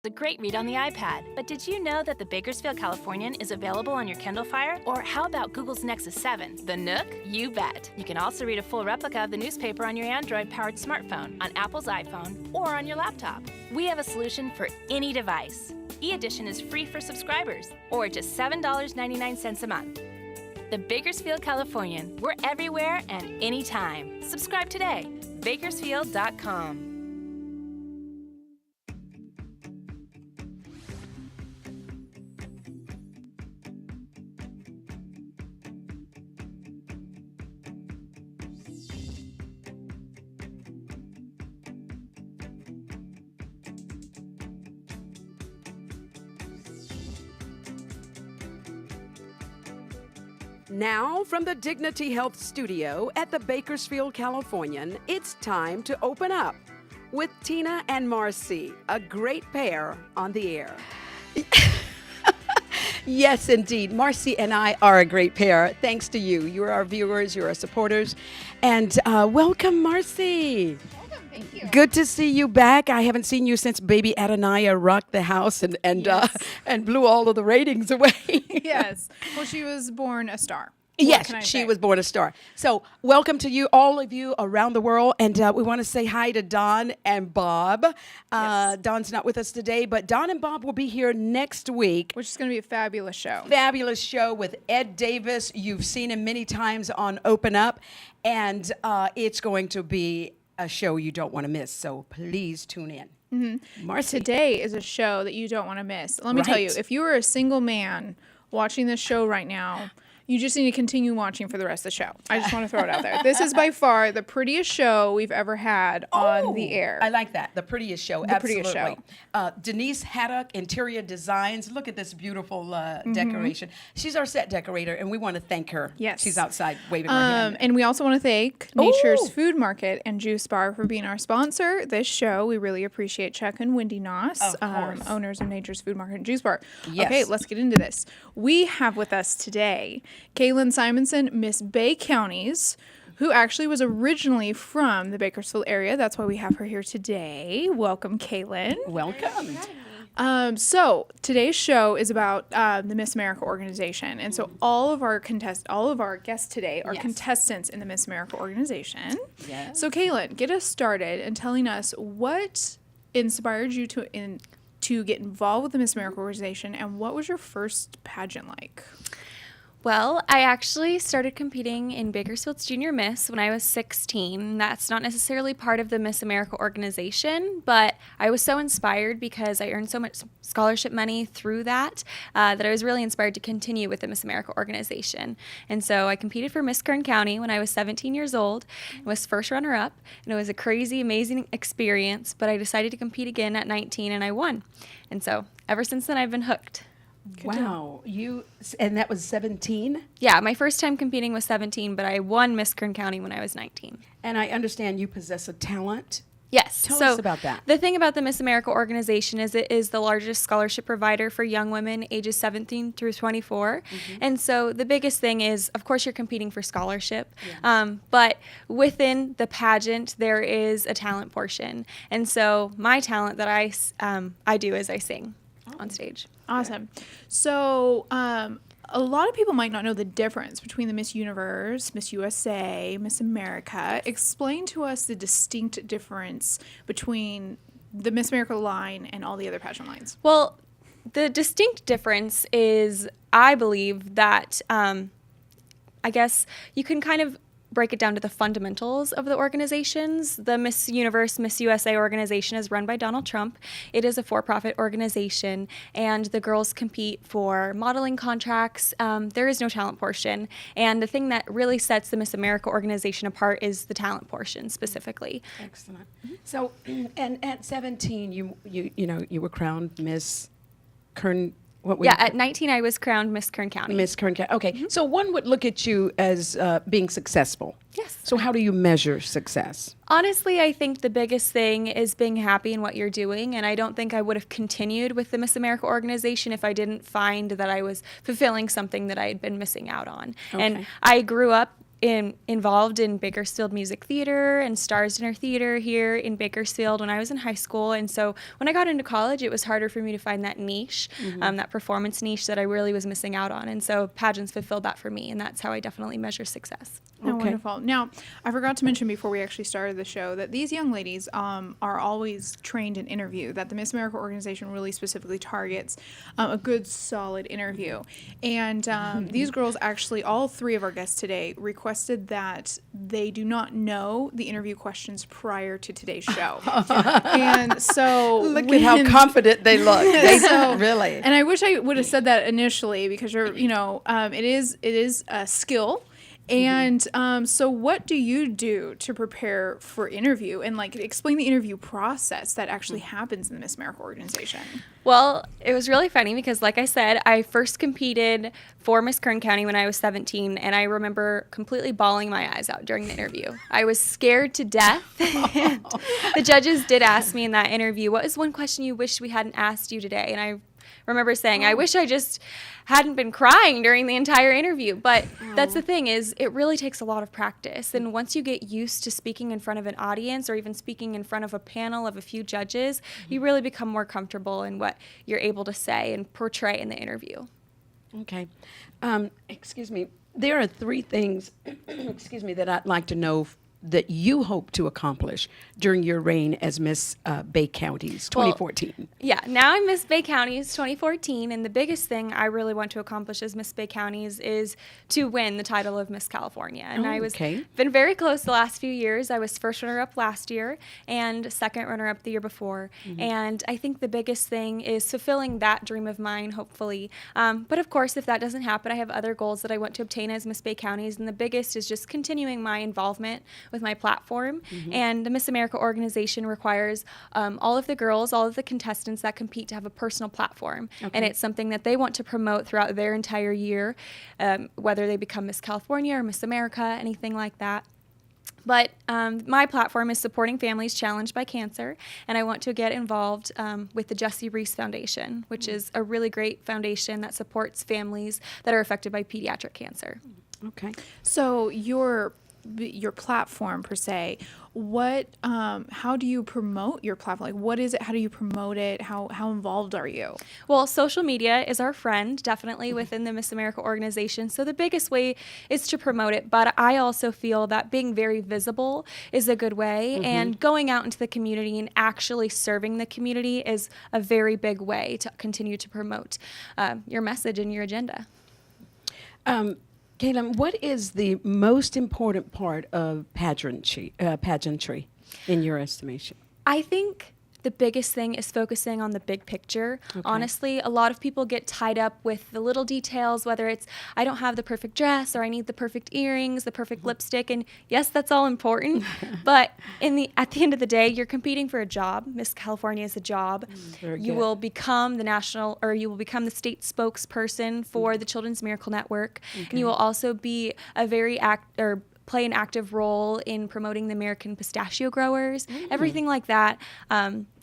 the great read on the iPad. But did you know that the Bakersfield Californian is available on your Kindle Fire? Or how about Google's Nexus 7, the Nook? You bet. You can also read a full replica of the newspaper on your Android-powered smartphone, on Apple's iPhone, or on your laptop. We have a solution for any device. E-Edition is free for subscribers, or just $7.99 a month. The Bakersfield Californian. We're everywhere and anytime. Subscribe today. Bakersfield.com. Now, from the Dignity Health Studio at the Bakersfield Californian, it's time to open up with Tina and Marcy, a great pair on the air. Yes, indeed. Marcy and I are a great pair, thanks to you. You're our viewers, you're our supporters. And welcome, Marcy. Thank you. Good to see you back. I haven't seen you since baby Adonaiah rocked the house and blew all of the ratings away. Yes. Well, she was born a star. Yes, she was born a star. So welcome to you, all of you around the world. And we want to say hi to Don and Bob. Yes. Don's not with us today, but Don and Bob will be here next week. Which is going to be a fabulous show. Fabulous show with Ed Davis. You've seen him many times on Open Up. And it's going to be a show you don't want to miss. So please tune in. Mm-hmm. Marcy. Today is a show that you don't want to miss. Let me tell you, if you are a single man watching this show right now, you just need to continue watching for the rest of the show. I just want to throw it out there. This is by far the prettiest show we've ever had on the air. I like that. The prettiest show. Prettiest Absolutely. Denise Haddock, Interior Designs. Look at this beautiful decoration. She's our set decorator, and we want to thank her. Yes. She's outside waving her hand. And we also want to thank Nature's Food Market and Juice Bar for being our sponsor this show. We really appreciate Chuck and Wendy Noss, Of course. owners of Nature's Food Market and Juice Bar. Yes. Okay, let's get into this. We have with us today Kaylin Simonson, Miss Bay Counties, who actually was originally from the Bakersfield area. That's why we have her here today. Welcome, Kaylin. Welcome. So today's show is about the Miss America organization, and so all of our guests today are contestants in the Miss America organization. Yes. So Kaylin, get us started in telling us what inspired you to get involved with the Miss America organization, and what was your first pageant like? Well, I actually started competing in Bakersfield's Junior Miss when I was 16. That's not necessarily part of the Miss America organization, but I was so inspired because I earned so much scholarship money through that that I was really inspired to continue with the Miss America organization. And so I competed for Miss Kern County when I was 17 years old and was first runner-up. And it was a crazy, amazing experience, but I decided to compete again at 19 and I won. And so ever since then, I've been hooked. Wow. And that was 17? Yeah, my first time competing was 17, but I won Miss Kern County when I was 19. And I understand you possess a talent. Yes. Tell us about that. The thing about the Miss America organization is it is the largest scholarship provider for young women ages 17 through 24. Mm-hmm. And so the biggest thing is, of course, you're competing for scholarship. Yeah. But within the pageant, there is a talent portion. And so my talent that I do is I sing on stage. Awesome. So a lot of people might not know the difference between the Miss Universe, Miss USA, Miss America. Explain to us the distinct difference between the Miss America line and all the other pageant lines. Well, the distinct difference is, I believe, that I guess you can kind of break it down to the fundamentals of the organizations. The Miss Universe, Miss USA organization is run by Donald Trump. It is a for-profit organization, and the girls compete for modeling contracts. There is no talent portion, and the thing that really sets the Miss America organization apart is the talent portion specifically. Excellent. So, and at 17, you were crowned Miss Kern. At 19, I was crowned Miss Kern County. Miss Kern County. Okay, so one would look at you as being successful. Yes. So how do you measure success? Honestly, I think the biggest thing is being happy in what you're doing, and I don't think I would have continued with the Miss America organization if I didn't find that I was fulfilling something that I had been missing out on. Okay. And I grew up involved in Bakersfield Music Theater and Stars Dinner Theater here in Bakersfield when I was in high school. And so when I got into college, it was harder for me to find that niche, that performance niche that I really was missing out on. And so pageants fulfilled that for me, and that's how I definitely measure success. Oh, wonderful. Now, I forgot to mention before we actually started the show that these young ladies are always trained in interview, that the Miss America organization really specifically targets a good, solid interview. And these girls actually, all three of our guests today, requested that they do not know the interview questions prior to today's show. And so Look at how confident they look. They really. And I wish I would have said that initially, because it is a skill. And so what do you do to prepare for interview, and like explain the interview process that actually happens in the Miss America organization? Well, it was really funny because, like I said, I first competed for Miss Kern County when I was 17, and I remember completely bawling my eyes out during the interview. I was scared to death. And the judges did ask me in that interview, what is one question you wish we hadn't asked you today? And I remember saying, I wish I just hadn't been crying during the entire interview. But that's the thing, is it really takes a lot of practice. And once you get used to speaking in front of an audience or even speaking in front of a panel of a few judges, you really become more comfortable in what you're able to say and portray in the interview. Okay. Excuse me. There are three things, excuse me, that I'd like to know that you hope to accomplish during your reign as Miss Bay Counties 2014? Well, yeah, now I'm Miss Bay Counties 2014, and the biggest thing I really want to accomplish as Miss Bay Counties is to win the title of Miss California. And I was been very close the last few years. I was first runner-up last year and second runner-up the year before. And I think the biggest thing is fulfilling that dream of mine, hopefully. But of course, if that doesn't happen, I have other goals that I want to obtain as Miss Bay Counties, and the biggest is just continuing my involvement with my platform. And the Miss America organization requires all of the girls, all of the contestants that compete to have a personal platform. And it's something that they want to promote throughout their entire year, whether they become Miss California or Miss America, anything like that. But my platform is supporting families challenged by cancer, and I want to get involved with the Jessie Reese Foundation, which is a really great foundation that supports families that are affected by pediatric cancer. Okay. So your platform per se, how do you promote your platform? Like, what is it? How do you promote it? How involved are you? Well, social media is our friend, definitely within the Miss America organization. So the biggest way is to promote it. But I also feel that being very visible is a good way. And going out into the community and actually serving the community is a very big way to continue to promote your message and your agenda. Caitlin, what is the most important part of pageantry in your estimation? I think the biggest thing is focusing on the big picture. Honestly, a lot of people get tied up with the little details, whether it's I don't have the perfect dress or I need the perfect earrings, the perfect lipstick. And yes, that's all important. But at the end of the day, you're competing for a job. Miss California is a job. You will become the state spokesperson for the Children's Miracle Network. And you will also be play an active role in promoting the American pistachio growers. Everything like that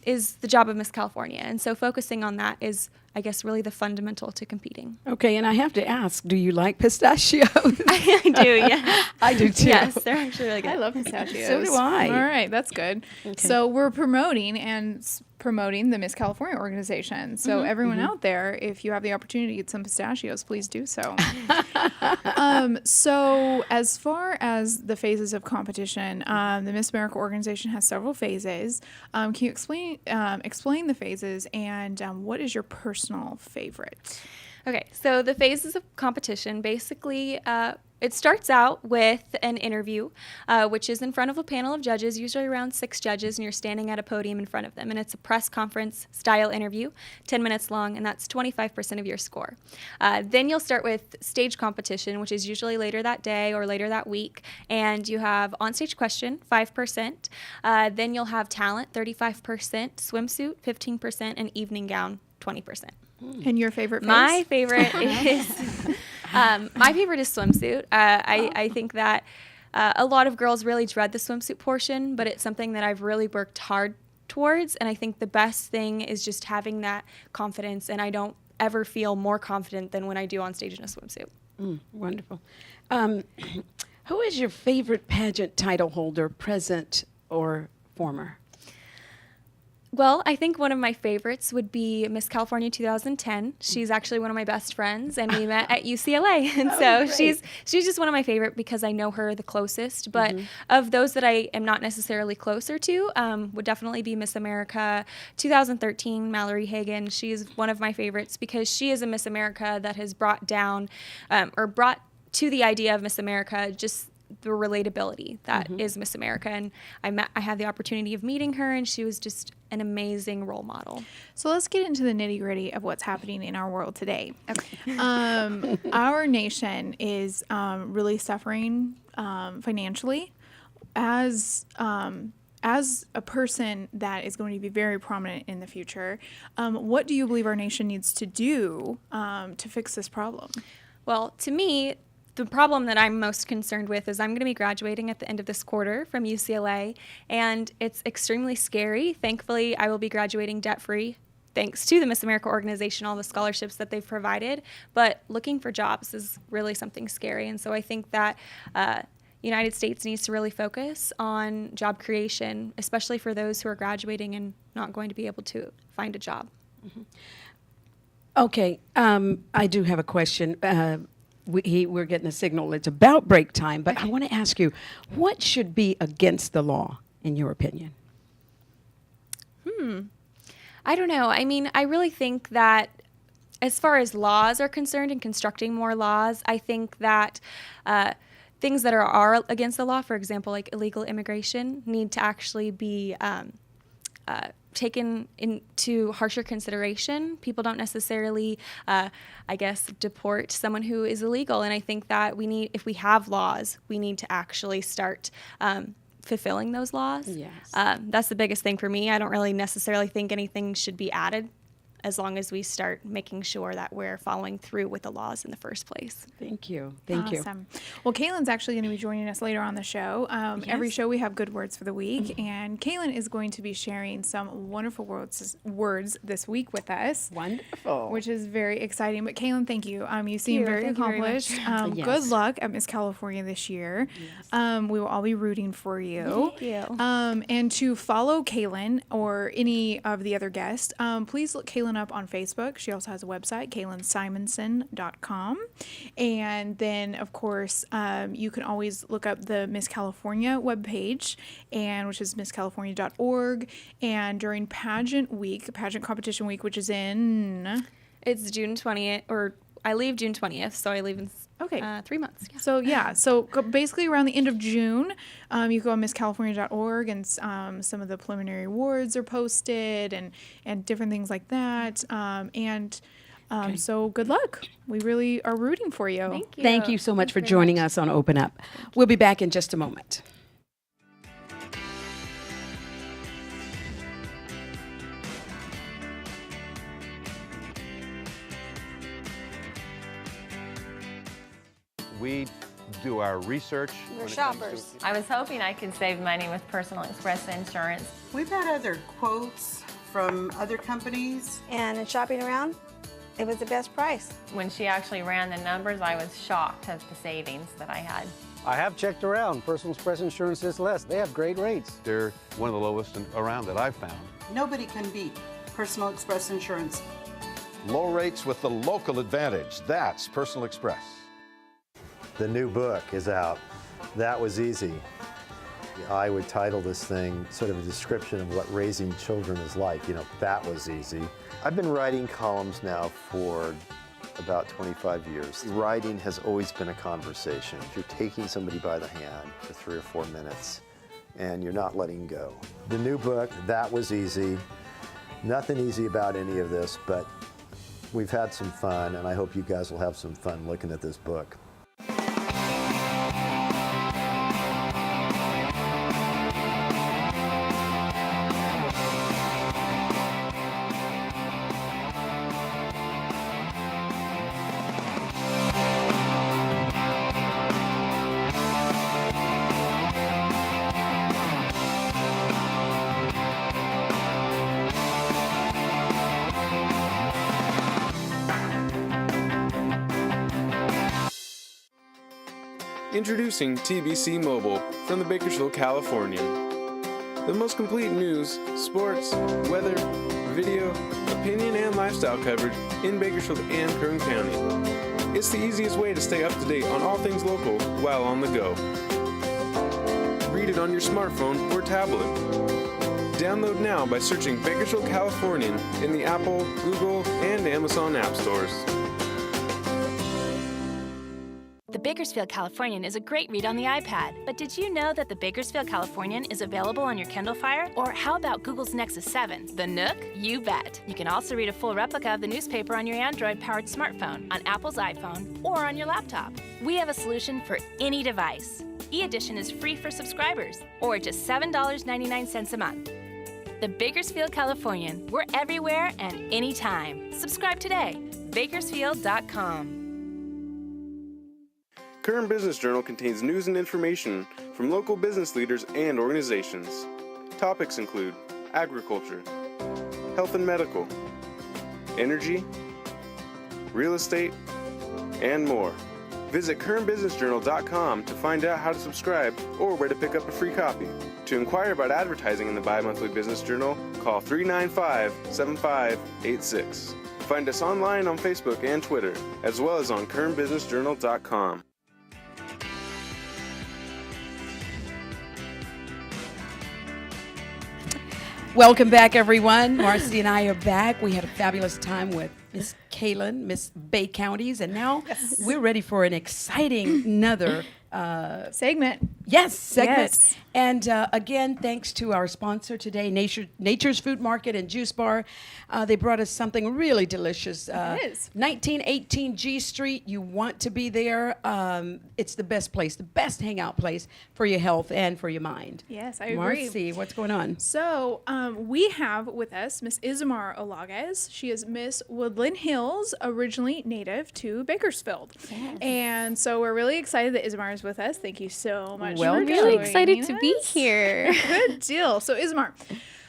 is the job of Miss California. And so focusing on that is, I guess, really the fundamental to competing. Okay, and I have to ask, do you like pistachios? I do, yeah. I do too. Yes, they're actually really good. I love pistachios. So do I. All right, that's good. Okay. So we're promoting the Miss California organization. So everyone out there, if you have the opportunity to get some pistachios, please do so. So as far as the phases of competition, the Miss America organization has several phases. Can you explain the phases, and what is your personal favorite? Okay, so the phases of competition, basically, it starts out with an interview, which is in front of a panel of judges, usually around 6 judges, and you're standing at a podium in front of them. And it's a press conference style interview, 10 minutes long, and that's 25% of your score. Then you'll start with stage competition, which is usually later that day or later that week. And you have onstage question, 5%. Then you'll have talent, 35%, swimsuit, 15%, and evening gown, 20%. And your favorite phase? My favorite is swimsuit. I think that a lot of girls really dread the swimsuit portion, but it's something that I've really worked hard towards. And I think the best thing is just having that confidence. And I don't ever feel more confident than when I do on stage in a swimsuit. Wonderful. Who is your favorite pageant title holder, present or former? Well, I think one of my favorites would be Miss California 2010. She's actually one of my best friends, and we met at UCLA. And so she's just one of my favorite because I know her the closest. But of those that I am not necessarily closer to, would definitely be Miss America 2013, Mallory Hagan. She's one of my favorites because she is a Miss America that has brought down or brought to the idea of Miss America just the relatability that is Miss America. And I had the opportunity of meeting her, and she was just an amazing role model. So let's get into the nitty gritty of what's happening in our world today. Okay. Our nation is really suffering financially. As a person that is going to be very prominent in the future, what do you believe our nation needs to do to fix this problem? Well, to me, the problem that I'm most concerned with is I'm going to be graduating at the end of this quarter from UCLA, and it's extremely scary. Thankfully, I will be graduating debt-free thanks to the Miss America organization, all the scholarships that they've provided. But looking for jobs is really something scary, and so I think that United States needs to really focus on job creation, especially for those who are graduating and not going to be able to find a job. Okay, I do have a question. We're getting a signal. It's about break time, but I want to ask you, what should be against the law, in your opinion? I don't know. I mean, I really think that as far as laws are concerned and constructing more laws, I think that things that are against the law, for example, like illegal immigration, need to actually be taken into harsher consideration. People don't necessarily, deport someone who is illegal. And I think that if we have laws, we need to actually start fulfilling those laws. Yes. That's the biggest thing for me. I don't really necessarily think anything should be added as long as we start making sure that we're following through with the laws in the first place. Thank you. Thank you. Awesome. Well, Kaylin's actually going to be joining us later on the show. Every show we have good words for the week, and Kaylin is going to be sharing some wonderful words this week with us. Wonderful. Which is very exciting. But Kaylin, thank you. You seem very Thank you very accomplished. much. Yes. Good luck at Miss California this year. Yes. We will all be rooting for you. Thank you. And to follow Kaylin or any of the other guests, please look Kaylin up on Facebook. She also has a website, KaylinSimonson.com. And then, of course, you can always look up the Miss California webpage, which is MissCalifornia.org. And during pageant competition week, which is in... It's June 20th, or I leave June 20th, so I leave in 3 months. Yeah. So basically around the end of June, you go on MissCalifornia.org, and some of the preliminary awards are posted and different things like that. So good luck. We really are rooting for you. Thank you. Thank you so much for very joining much. us on Open Up. We'll be back in just a moment. We do our research. We're shoppers. I was hoping I could save money with Personal Express Insurance. We've had other quotes from other companies. And in shopping around, it was the best price. When she actually ran the numbers, I was shocked at the savings that I had. I have checked around. Personal Express Insurance is less. They have great rates. They're one of the lowest around that I've found. Nobody can beat Personal Express Insurance. Low rates with the local advantage. That's Personal Express. The new book is out. That was easy. I would title this thing sort of a description of what raising children is like. That was easy. I've been writing columns now for about 25 years. Writing has always been a conversation. You're taking somebody by the hand for 3 or 4 minutes, and you're not letting go. The new book, That Was Easy. Nothing easy about any of this, but we've had some fun, and I hope you guys will have some fun looking at this book. Introducing TBC Mobile from the Bakersfield Californian. The most complete news, sports, weather, video, opinion, and lifestyle coverage in Bakersfield and Kern County. It's the easiest way to stay up to date on all things local while on the go. Read it on your smartphone or tablet. Download now by searching Bakersfield Californian in the Apple, Google, and Amazon app stores. The Bakersfield Californian is a great read on the iPad, but did you know that the Bakersfield Californian is available on your Kindle Fire? Or how about Google's Nexus 7, the Nook? You bet. You can also read a full replica of the newspaper on your Android-powered smartphone, on Apple's iPhone, or on your laptop. We have a solution for any device. E-Edition is free for subscribers, or just $7.99 a month. The Bakersfield Californian. We're everywhere and anytime. Subscribe today. Bakersfield.com. Kern Business Journal contains news and information from local business leaders and organizations. Topics include agriculture, health and medical, energy, real estate, and more. Visit KernBusinessJournal.com to find out how to subscribe or where to pick up a free copy. To inquire about advertising in the bi-monthly Business Journal, call 395-7586. Find us online on Facebook and Twitter, as well as on KernBusinessJournal.com. Welcome back, everyone. Marcy and I are back. We had a fabulous time with Miss Kaylin, Miss Bay Counties, and now we're ready for an exciting another segment. Yes, segment. Yes. And again, thanks to our sponsor today, Nature's Food Market and Juice Bar. They brought us something really delicious. It is. 1918 G Street. You want to be there. It's the best place, the best hangout place for your health and for your mind. Yes, I agree. Marcy, what's going on? So we have with us Miss Isamar Olagues. She is Miss Woodland Hills, originally native to Bakersfield. Yes. And so we're really excited that Isamar is with us. Thank you so much for really joining excited to be us. here. Good deal. So Isamar,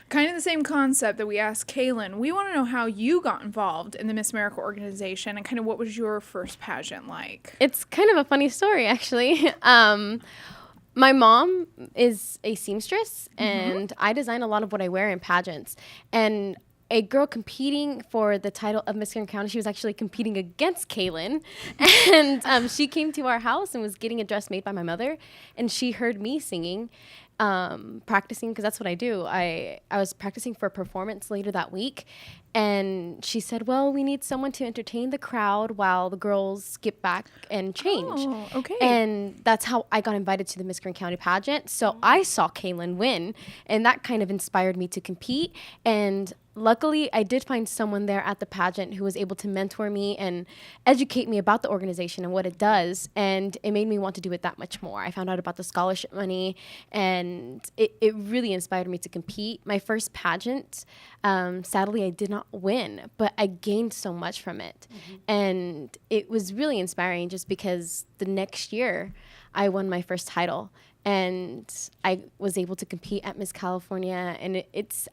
kind of the same concept that we asked Kaylin. We want to know how you got involved in the Miss America organization and kind of what was your first pageant like? It's kind of a funny story, actually. My mom is a seamstress, and I design a lot of what I wear in pageants. And a girl competing for the title of Miss Kern County, she was actually competing against Kaylin. And she came to our house and was getting a dress made by my mother. And she heard me singing, practicing, because that's what I do. I was practicing for a performance later that week. And she said, well, we need someone to entertain the crowd while the girls get back and change. Oh, okay. And that's how I got invited to the Miss Kern County pageant. So I saw Kaylin win, and that kind of inspired me to compete. And luckily, I did find someone there at the pageant who was able to mentor me and educate me about the organization and what it does. And it made me want to do it that much more. I found out about the scholarship money, and it really inspired me to compete. My first pageant, sadly, I did not win, but I gained so much from it. And it was really inspiring just because the next year I won my first title. And I was able to compete at Miss California, and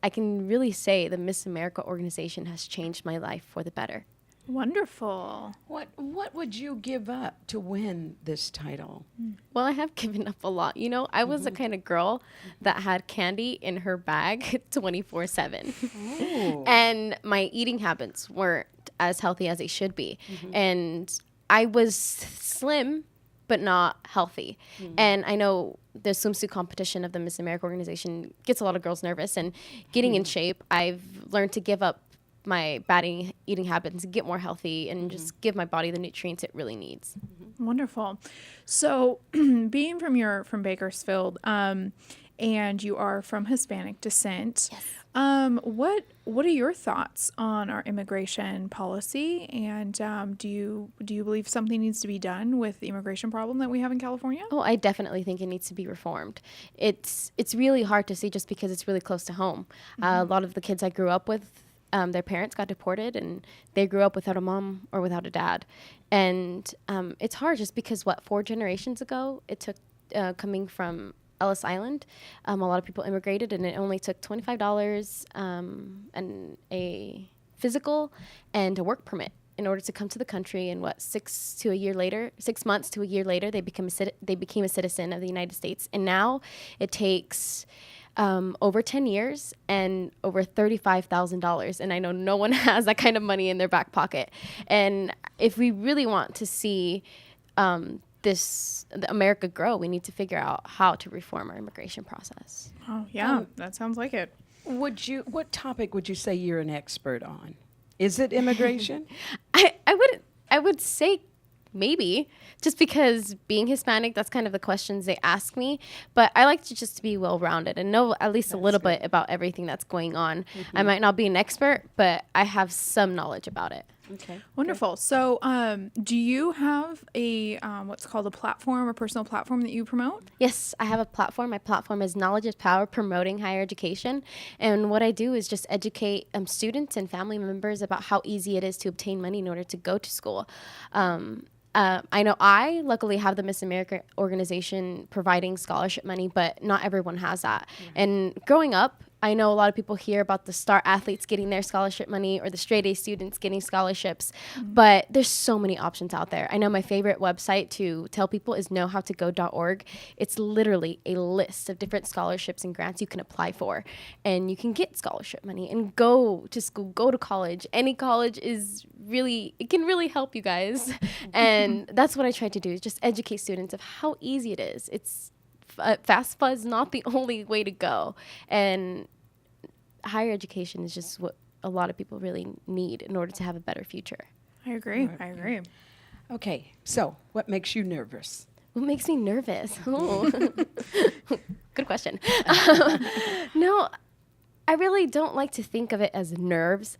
I can really say the Miss America organization has changed my life for the better. Wonderful. What would you give up to win this title? Well, I have given up a lot. You know, I was the kind of girl that had candy in her bag 24/7. And my eating habits weren't as healthy as they should be. And I was slim, but not healthy. And I know the swimsuit competition of the Miss America organization gets a lot of girls nervous. And getting in shape, I've learned to give up my bad eating habits, get more healthy, and just give my body the nutrients it really needs. Wonderful. So, being from Bakersfield, and you are from Hispanic descent, what are your thoughts on our immigration policy? And do you believe something needs to be done with the immigration problem that we have in California? Oh, I definitely think it needs to be reformed. It's really hard to see just because it's really close to home. A lot of the kids I grew up with, their parents got deported, and they grew up without a mom or without a dad. And it's hard just because, 4 generations ago, it took coming from Ellis Island, a lot of people immigrated, and it only took $25 and a physical and a work permit in order to come to the country, and 6 months to a year later, they became a citizen of the United States. And now it takes over 10 years and over $35,000. And I know no one has that kind of money in their back pocket. And if we really want to see the America grow, we need to figure out how to reform our immigration process. Oh, yeah, that sounds like it. What topic would you say you're an expert on? Is it immigration? I would say maybe, just because being Hispanic, that's kind of the questions they ask me. But I like to just be well-rounded and know at least a little bit about everything that's going on. I might not be an expert, but I have some knowledge about it. Okay. Wonderful. So, do you have a what's called a platform, a personal platform that you promote? Yes, I have a platform. My platform is Knowledge is Power, promoting higher education. And what I do is just educate students and family members about how easy it is to obtain money in order to go to school. I know I luckily have the Miss America organization providing scholarship money, but not everyone has that. And growing up, I know a lot of people hear about the star athletes getting their scholarship money or the straight A students getting scholarships, but there's so many options out there. I know my favorite website to tell people is knowhowtogo.org. It's literally a list of different scholarships and grants you can apply for, and you can get scholarship money and go to school, go to college. Any college it can really help you guys. And that's what I try to do, is just educate students of how easy it is. It's FAFSA is not the only way to go, and higher education is just what a lot of people really need in order to have a better future. I agree. I agree. Okay, so what makes you nervous? What makes me nervous? Oh. Good question. No, I really don't like to think of it as nerves.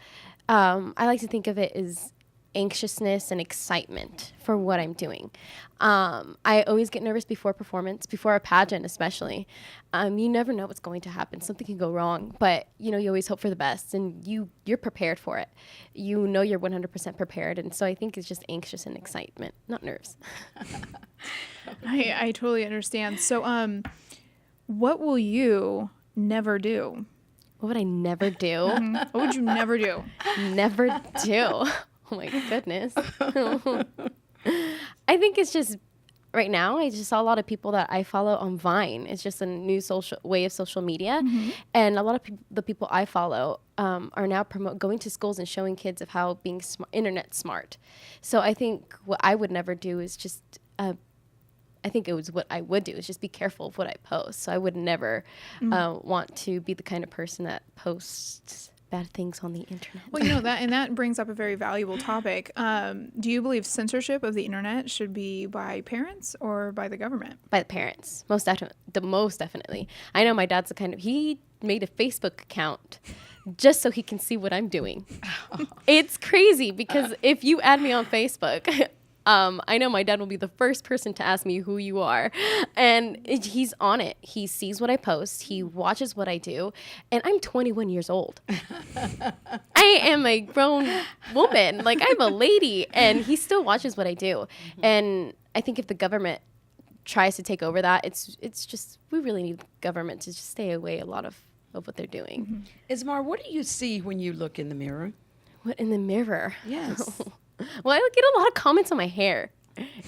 I like to think of it as anxiousness and excitement for what I'm doing. I always get nervous before performance, before a pageant especially. You never know what's going to happen. Something can go wrong, but you always hope for the best, and you're prepared for it. You know you're 100% prepared, and so I think it's just anxious and excitement, not nerves. I totally understand. So, what will you never do? What would I never do? What would you never do? Never do. Oh my goodness. I think it's just, right now, I just saw a lot of people that I follow on Vine. It's just a new way of social media. And a lot of the people I follow are now going to schools and showing kids of how being internet smart. So I think what I would never do is just, I think it was what I would do is just be careful of what I post. So I would never want to be the kind of person that posts bad things on the internet. Well, that brings up a very valuable topic. Do you believe censorship of the internet should be by parents or by the government? By the parents, most definitely. I know my dad's he made a Facebook account just so he can see what I'm doing. It's crazy because if you add me on Facebook, I know my dad will be the first person to ask me who you are. And he's on it. He sees what I post. He watches what I do. And I'm 21 years old. I am a grown woman. I'm a lady. And he still watches what I do. And I think if the government tries to take over that, it's just, we really need the government to just stay away a lot of what they're doing. Ismar, what do you see when you look in the mirror? What in the mirror? Yes. Well, I get a lot of comments on my hair.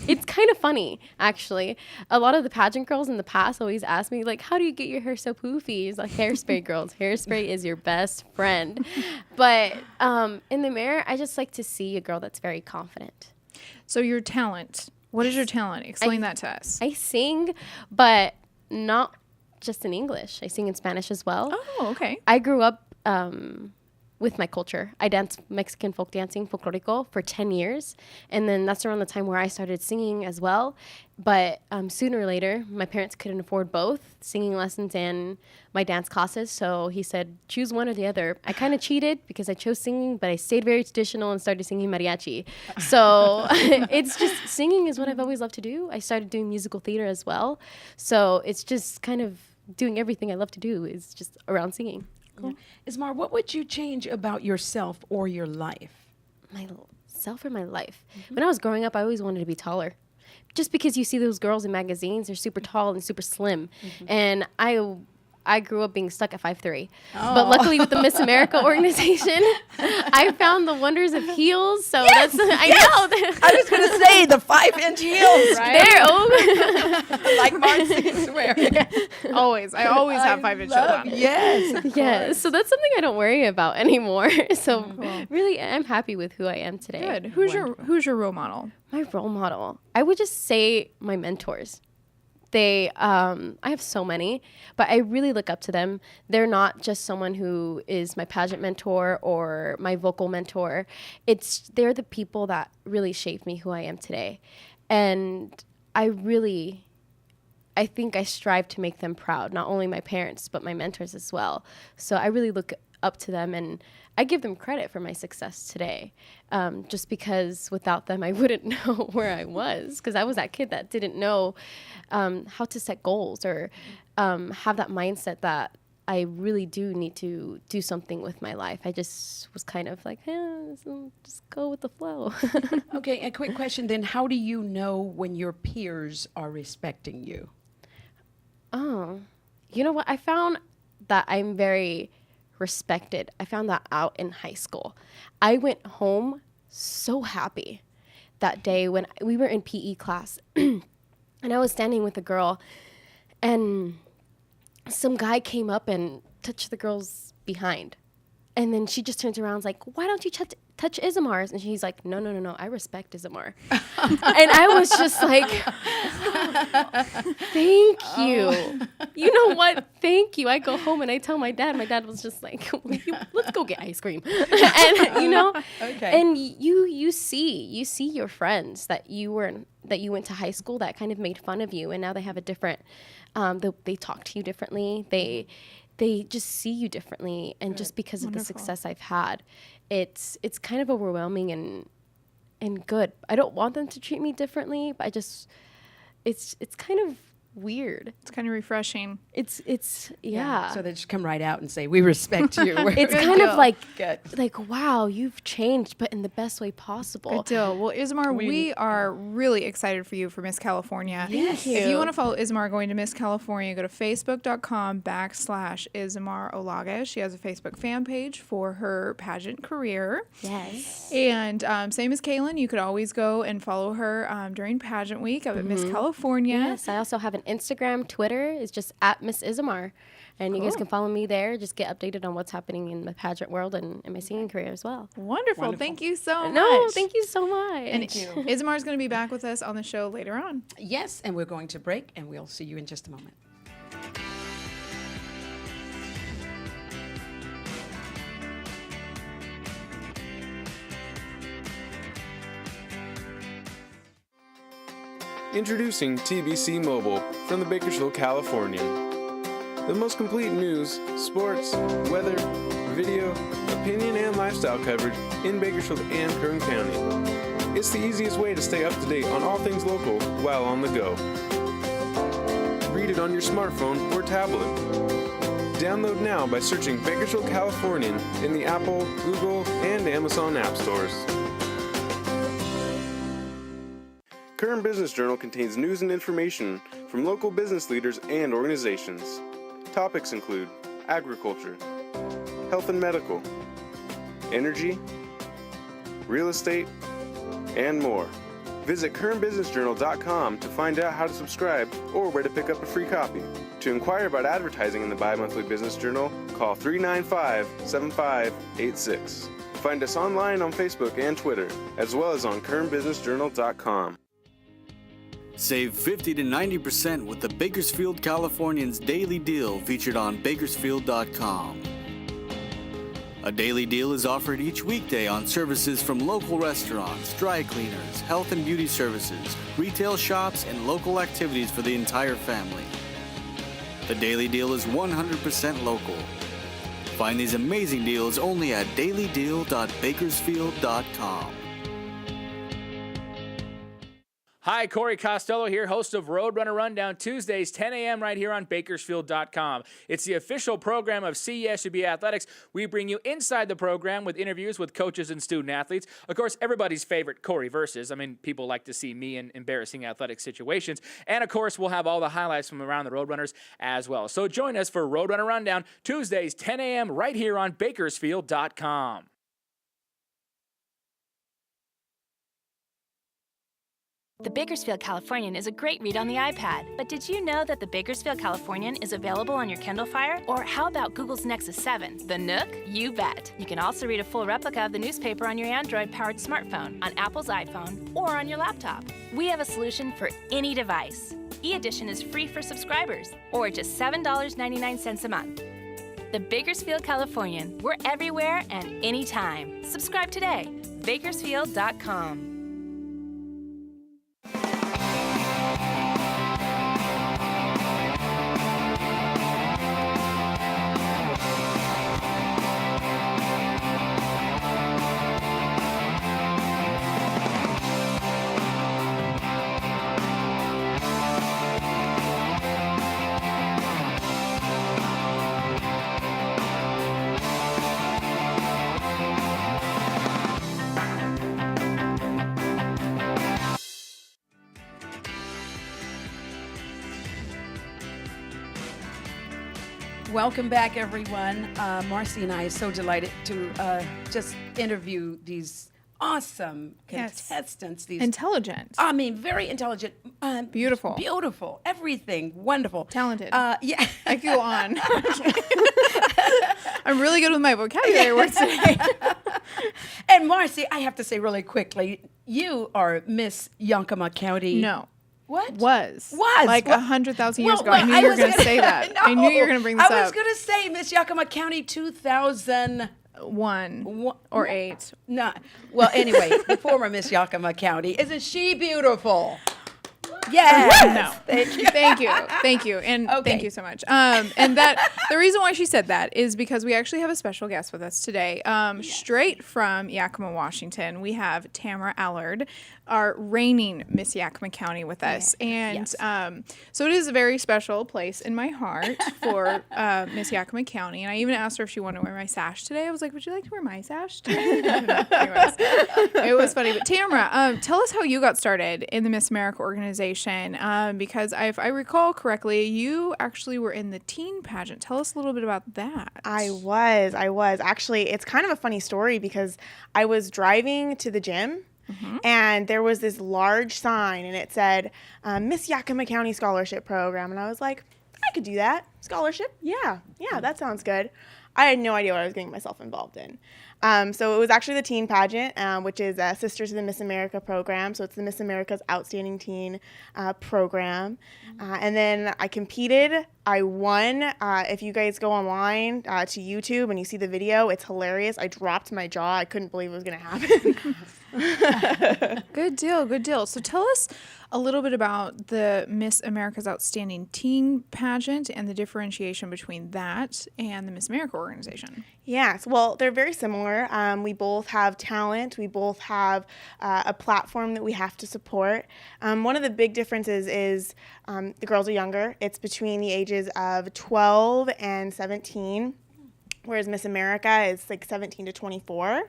It's kind of funny, actually. A lot of the pageant girls in the past always ask me, how do you get your hair so poofy? It's like, hairspray, girls. Hairspray is your best friend. But in the mirror, I just like to see a girl that's very confident. So your talent. What is your talent? Explain that to us. I sing, but not just in English. I sing in Spanish as well. Oh, okay. I grew up with my culture. I danced Mexican folk dancing, folklorico, for 10 years. And then that's around the time where I started singing as well. But sooner or later, my parents couldn't afford both singing lessons and my dance classes. So he said, choose one or the other. I kind of cheated because I chose singing, but I stayed very traditional and started singing mariachi. So it's just, singing is what I've always loved to do. I started doing musical theater as well. So it's just kind of doing everything I love to do is just around singing. Cool. Ismar, what would you change about yourself or your life? Myself or my life? When I was growing up, I always wanted to be taller. Just because you see those girls in magazines, they're super tall and super slim. And I I grew up being stuck at 5'3". But luckily with the Miss America organization, I found the wonders of heels. So that's, I know. I was going to say the 5-inch heels. There, Like Marcy's wearing. Always. I always have 5-inch heels on. Yes. Yes. So that's something I don't worry about anymore. So really, I'm happy with who I am today. Good. Who's your role model? My role model, I would just say my mentors. They, I have so many, but I really look up to them. They're not just someone who is my pageant mentor or my vocal mentor. They're the people that really shaped me who I am today. And I think I strive to make them proud, not only my parents, but my mentors as well. So I really look up to them, and I give them credit for my success today, just because without them, I wouldn't know where I was, because I was that kid that didn't know how to set goals or have that mindset that I really do need to do something with my life. I just was kind of like, just go with the flow. Okay, a quick question then. How do you know when your peers are respecting you? Oh, you know what? I found that I'm very respected. I found that out in high school. I went home so happy that day when we were in PE class and I was standing with a girl and some guy came up and touched the girl's behind. And then she just turns around and is like, why don't you touch Isamar? And she's like, no, I respect Isamar. And I was just like, thank you. You know what? Thank you. I go home and I tell my dad. My dad was just like, let's go get ice cream. And, okay. And you see your friends that you went to high school that kind of made fun of you. And now they have a different, they talk to you differently. They just see you differently, and just because of the success I've had, it's kind of overwhelming and good. I don't want them to treat me differently, but it's kind of weird. It's kind of refreshing. It's yeah. So they just come right out and say, we respect you. It's kind of like, wow, you've changed, but in the best way possible. Good deal. Well, Isamar, we are really excited for you for Miss California. Yes. If you want to follow Isamar going to Miss California, go to facebook.com/Isamar Olaga. She has a Facebook fan page for her pageant career. Yes. And same as Kaylin, you could always go and follow her during pageant week up at Miss California. Yes, I also have an Instagram, Twitter is just at Miss Isamar. And you guys can follow me there. Just get updated on what's happening in the pageant world and in my singing career as well. Wonderful. Thank you so much. No, thank you so much. And Isamar is going to be back with us on the show later on. Yes, and we're going to break, and we'll see you in just a moment. Introducing TBC Mobile from the Bakersfield Californian. The most complete news, sports, weather, video, opinion, and lifestyle coverage in Bakersfield and Kern County. It's the easiest way to stay up to date on all things local while on the go. Read it on your smartphone or tablet. Download now by searching Bakersfield Californian in the Apple, Google, and Amazon app stores. Kern Business Journal contains news and information from local business leaders and organizations. Topics include agriculture, health and medical, energy, real estate, and more. Visit KernBusinessJournal.com to find out how to subscribe or where to pick up a free copy. To inquire about advertising in the bi-monthly business journal, call 395-7586. Find us online on Facebook and Twitter, as well as on KernBusinessJournal.com. Save 50 to 90% with the Bakersfield Californian's Daily Deal featured on Bakersfield.com. A daily deal is offered each weekday on services from local restaurants, dry cleaners, health and beauty services, retail shops, and local activities for the entire family. The Daily Deal is 100% local. Find these amazing deals only at dailydeal.bakersfield.com. Hi, Corey Costello here, host of Roadrunner Rundown, Tuesdays, 10 a.m. right here on Bakersfield.com. It's the official program of CESUB Athletics. We bring you inside the program with interviews with coaches and student athletes. Of course, everybody's favorite Corey versus. I mean, people like to see me in embarrassing athletic situations. And, of course, we'll have all the highlights from around the Roadrunners as well. So join us for Roadrunner Rundown, Tuesdays, 10 a.m. right here on Bakersfield.com. The Bakersfield Californian is a great read on the iPad, but did you know that the Bakersfield Californian is available on your Kindle Fire? Or how about Google's Nexus 7, the Nook? You bet. You can also read a full replica of the newspaper on your Android-powered smartphone, on Apple's iPhone, or on your laptop. We have a solution for any device. E-Edition is free for subscribers, or just $7.99 a month. The Bakersfield Californian. We're everywhere and anytime. Subscribe today. Bakersfield.com. Welcome back, everyone. Marcy and I are so delighted to just interview these awesome contestants. These intelligent. I mean, very intelligent. Beautiful. Beautiful. Everything. Wonderful. Talented. Yeah. I could go on. I'm really good with my vocabulary words today. And Marcy, I have to say really quickly, you are Miss Yakima County. No. What? Was. Like 100,000 years ago. I knew you were going to say that. No, I knew you were going to bring this up. I was going to say Miss Yakima County 2001 or 8. No. Well, anyway, the former Miss Yakima County. Isn't she beautiful? Yes. No. Thank you. Thank you. And thank you so much. And that the reason why she said that is because we actually have a special guest with us today. Straight from Yakima, Washington, we have Tamara Allard, our reigning Miss Yakima County with us. And so it is a very special place in my heart for Miss Yakima County. And I even asked her if she wanted to wear my sash today. I was like, would you like to wear my sash today? Anyways, it was funny. But Tamara, tell us how you got started in the Miss America organization. Because if I recall correctly, you actually were in the teen pageant. Tell us a little bit about that. I was. Actually, it's kind of a funny story because I was driving to the gym and there was this large sign and it said, Miss Yakima County Scholarship Program. And I was like, I could do that. Scholarship? Yeah, that sounds good. I had no idea what I was getting myself involved in. So it was actually the teen pageant, which is sister to the Miss America program. So it's the Miss America's Outstanding Teen program. And then I competed. I won. If you guys go online to YouTube and you see the video, it's hilarious. I dropped my jaw. I couldn't believe it was going to happen. Good deal. So tell us a little bit about the Miss America's Outstanding Teen pageant and the differentiation between that and the Miss America organization. Yes, well, they're very similar. We both have talent. We both have a platform that we have to support. One of the big differences is the girls are younger. It's between the ages of 12 and 17, whereas Miss America is like 17 to 24.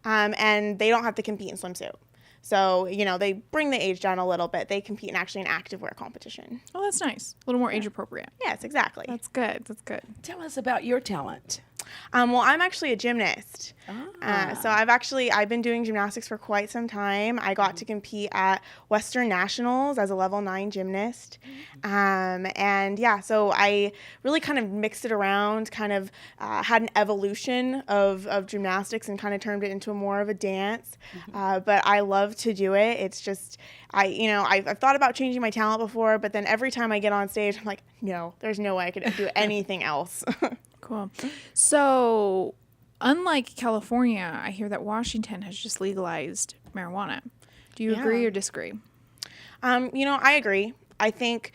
And they don't have to compete in swimsuit. So, they bring the age down a little bit. They compete in actually an activewear competition. Oh, that's nice. A little more age appropriate. Yes, exactly. That's good. Tell us about your talent. Well, I'm actually a gymnast. So I've been doing gymnastics for quite some time. I got to compete at Western Nationals as a level 9 gymnast. So I really kind of mixed it around, kind of had an evolution of gymnastics and kind of turned it into more of a dance. But I love to do it. It's just, I've thought about changing my talent before, but then every time I get on stage, I'm like, no, there's no way I could do anything else. Cool. So, unlike California, I hear that Washington has just legalized marijuana. Do you agree or disagree? I agree. I think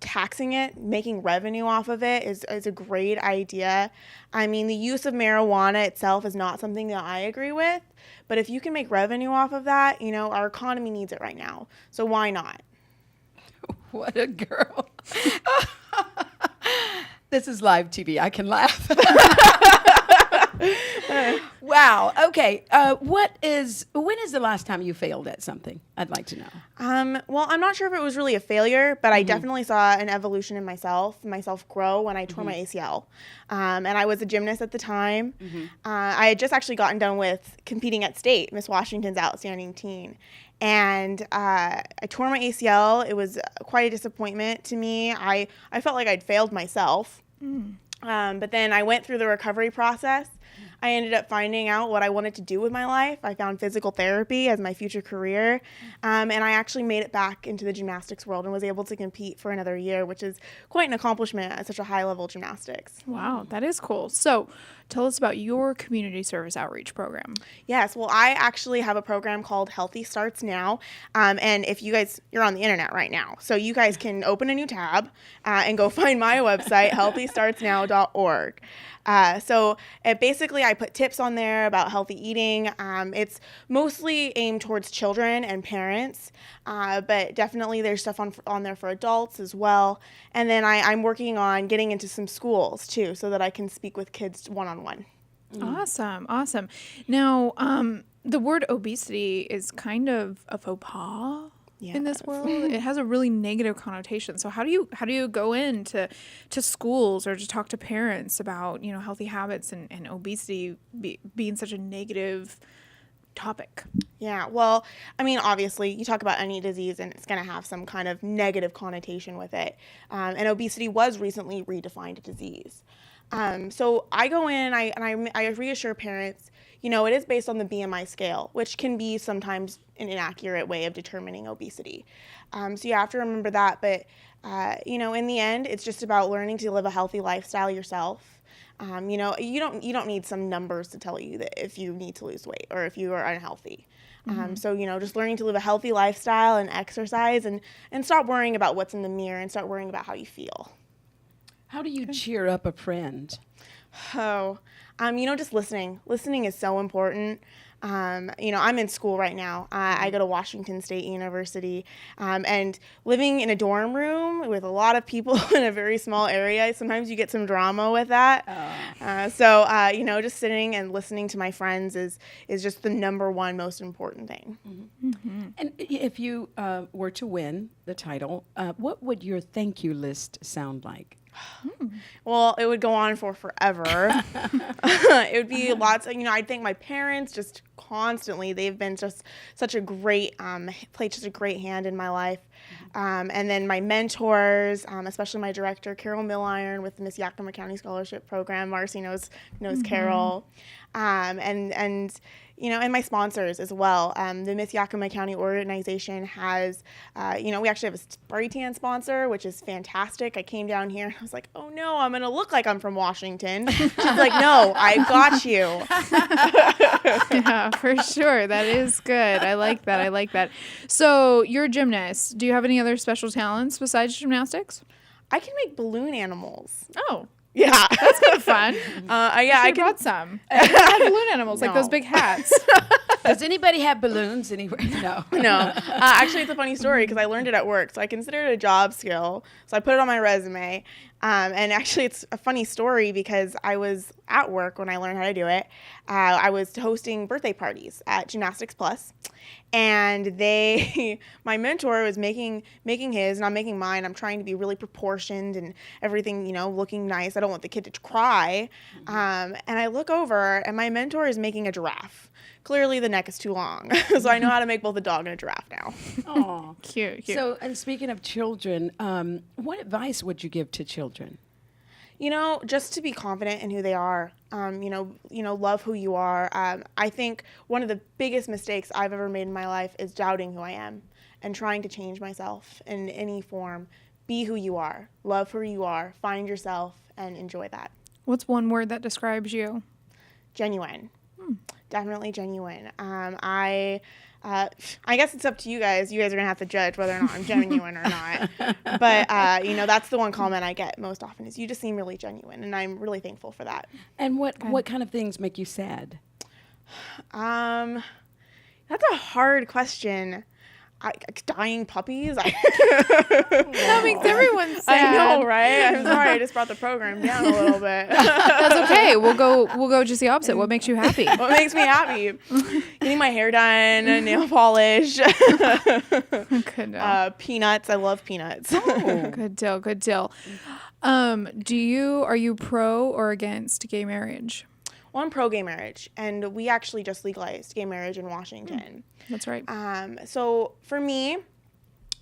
taxing it, making revenue off of it is a great idea. I mean, the use of marijuana itself is not something that I agree with, but if you can make revenue off of that, you know, our economy needs it right now. So why not? What a girl. This is live TV. I can laugh. Wow. Okay. When is the last time you failed at something? I'd like to know. Well, I'm not sure if it was really a failure, but I definitely saw an evolution in myself grow when I tore my ACL. And I was a gymnast at the time. I had just actually gotten done with competing at state, Miss Washington's Outstanding Teen. And I tore my ACL. It was quite a disappointment to me. I felt like I'd failed myself. But then I went through the recovery process. I ended up finding out what I wanted to do with my life. I found physical therapy as my future career. And I actually made it back into the gymnastics world and was able to compete for another year, which is quite an accomplishment at such a high level gymnastics. Wow, that is cool. So tell us about your community service outreach program. Yes, well, I actually have a program called Healthy Starts Now. And if you guys, you're on the internet right now, so you guys can open a new tab and go find my website, healthystartsnow.org. So basically I put tips on there about healthy eating. It's mostly aimed towards children and parents, but definitely there's stuff on there for adults as well. And then I'm working on getting into some schools too, so that I can speak with kids one-on-one. Awesome. Now, the word obesity is kind of a faux pas. In this world, it has a really negative connotation. So how do you go into schools or to talk to parents about, you know, healthy habits and obesity being such a negative topic? Yeah, well, I mean, obviously, you talk about any disease and it's going to have some kind of negative connotation with it. And obesity was recently redefined a disease. So I go in and I reassure parents, you know, it is based on the BMI scale, which can be sometimes an inaccurate way of determining obesity. So you have to remember that. But, you know, in the end, it's just about learning to live a healthy lifestyle yourself. You know, you don't need some numbers to tell you that if you need to lose weight or if you are unhealthy. So, you know, just learning to live a healthy lifestyle and exercise and stop worrying about what's in the mirror and start worrying about how you feel. How do you cheer up a friend? You know, just listening. Listening is so important. You know, I'm in school right now. I go to Washington State University, and living in a dorm room with a lot of people in a very small area, sometimes you get some drama with that. You know, just sitting and listening to my friends is just the number one most important thing. And if you were to win the title, what would your thank you list sound like? Well, it would go on for forever. It would be lots of, you know, I'd thank my parents just constantly. They've been just such a great, played such a great hand in my life. And then my mentors, especially my director, Carol Milliron with the Miss Yakima County Scholarship Program. Marcy knows Carol. And you know, and my sponsors as well. The Miss Yakima County organization has, you know, we actually have a spray tan sponsor, which is fantastic. I came down here and I was like, oh no, I'm going to look like I'm from Washington. She's like, no, I got you. Yeah, for sure. That is good. I like that. So you're a gymnast. Do you have any other special talents besides gymnastics? I can make balloon animals. Oh. Yeah. That's good fun. I can brought some. I have balloon animals, like those big hats. Does anybody have balloons anywhere? No. No. Actually, it's a funny story because I learned it at work. So I consider it a job skill. So I put it on my resume. And actually, it's a funny story because I was at work when I learned how to do it. I was hosting birthday parties at Gymnastics Plus. And my mentor was making his, and I'm making mine. I'm trying to be really proportioned and everything, you know, looking nice. I don't want the kid to cry. And I look over, and my mentor is making a giraffe. Clearly, the neck is too long. So I know how to make both a dog and a giraffe now. Oh, cute. So, and speaking of children, what advice would you give to children? You know, just to be confident in who they are. You know, love who you are. I think one of the biggest mistakes I've ever made in my life is doubting who I am and trying to change myself in any form. Be who you are. Love who you are. Find yourself and enjoy that. What's one word that describes you? Genuine. Definitely genuine. I I guess it's up to you guys. You guys are going to have to judge whether or not I'm genuine or not. But, you know, that's the one comment I get most often is you just seem really genuine, and I'm really thankful for that. And what kind of things make you sad? That's a hard question. Dying puppies? That makes everyone sad. I know, right? I'm sorry, I just brought the program down a little bit. That's okay. We'll go just the opposite. What makes you happy? What makes me happy? Getting my hair done, nail polish. Good deal. Peanuts. I love peanuts. Good deal. Good deal. Are you pro or against gay marriage? Well, I'm pro gay marriage, and we actually just legalized gay marriage in Washington. That's right. So for me, you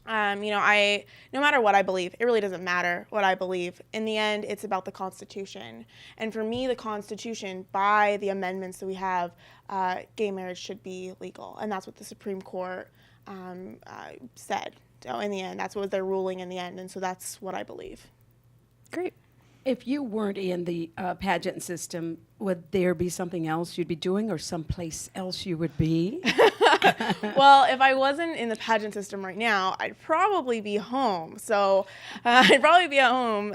know, no matter what I believe, it really doesn't matter what I believe. In the end, it's about the Constitution. And for me, the Constitution, by the amendments that we have, gay marriage should be legal. And that's what the Supreme Court said. So in the end, that's what they're ruling in the end. And so that's what I believe. Great. If you weren't in the pageant system, would there be something else you'd be doing or someplace else you would be? Well, if I wasn't in the pageant system right now, I'd probably be home. So I'd probably be at home.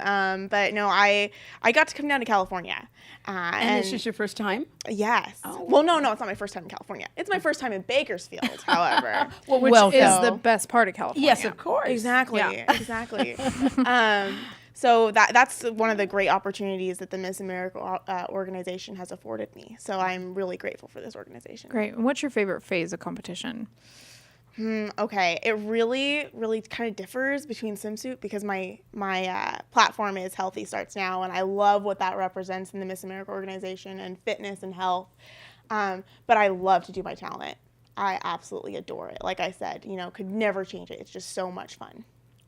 But no, I got to come down to California. And this is your first time? Yes. Oh. Well, no, it's not my first time in California. It's my first time in Bakersfield, however. Which is the best part of California. Yes, of course. Exactly. Yeah. Exactly. So that's one of the great opportunities that the Miss America organization has afforded me. So I'm really grateful for this organization. Great. And what's your favorite phase of competition? Okay. It really, really kind of differs between swimsuit because my platform is Healthy Starts Now, and I love what that represents in the Miss America organization and fitness and health. But I love to do my talent. I absolutely adore it. Like I said, you know, could never change it. It's just so much fun.